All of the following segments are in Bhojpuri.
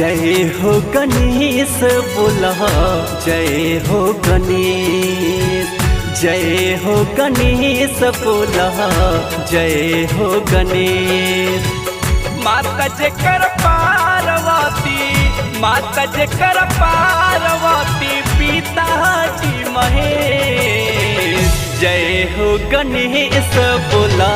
जय हो गणेश बोला जय हो गणेश, जय हो गणेश बोला जय हो गणेश। माता जेकर पार्वती, माता जेकर पार्वती, पिताजी महेश। जय हो गणेश बोला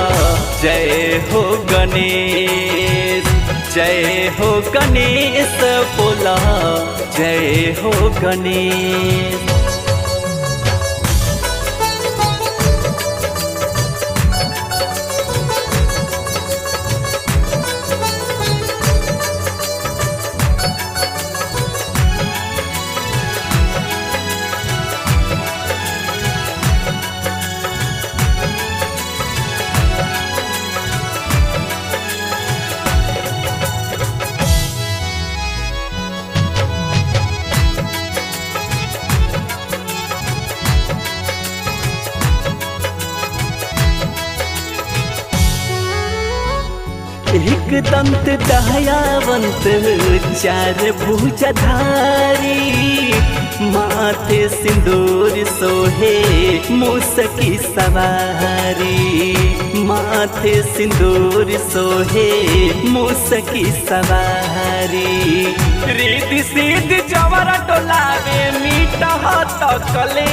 जय हो गणेश, जय हो गणेश बोला जय हो गणेश। एक दंत दयावंत चार भुजधारी, माथे सिंदूर सोहे मूसकी सवारी। माथे सिंदूर सोहे मूसकी सवारी। रिद्धि सिद्धि जवर डोलावे मीठा तकले।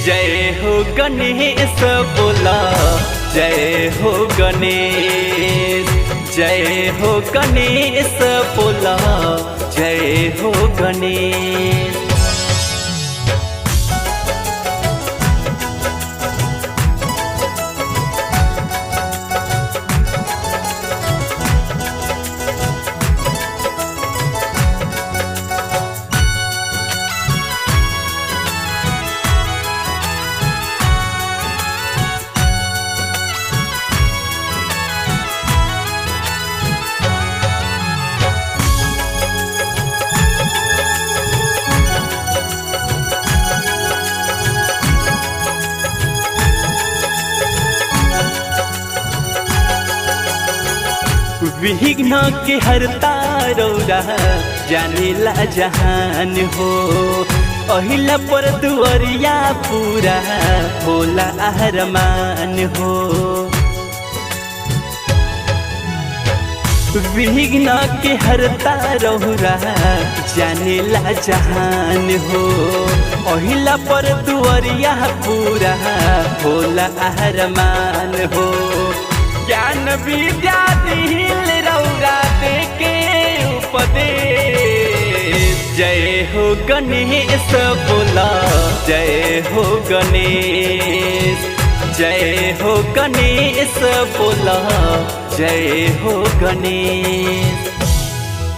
जय हो गणेश बोला जय हो गणेश, जय हो गणेश बोला जय हो गणेश। विघ्न के हरता रौरा जानेला जहान हो। अहिला पर दुआरिया पूरा होला अरमान हो। विघ्न के हरता रौरा जानेला जहान हो। अहिला पर दुआरिया पूरा होला अरमान हो। ज्ञान विद्या दिल रौरा देके उपदेश। जय हो गणेश बोला जय हो गणेश, जय हो गणेश बोला जय हो गणेश।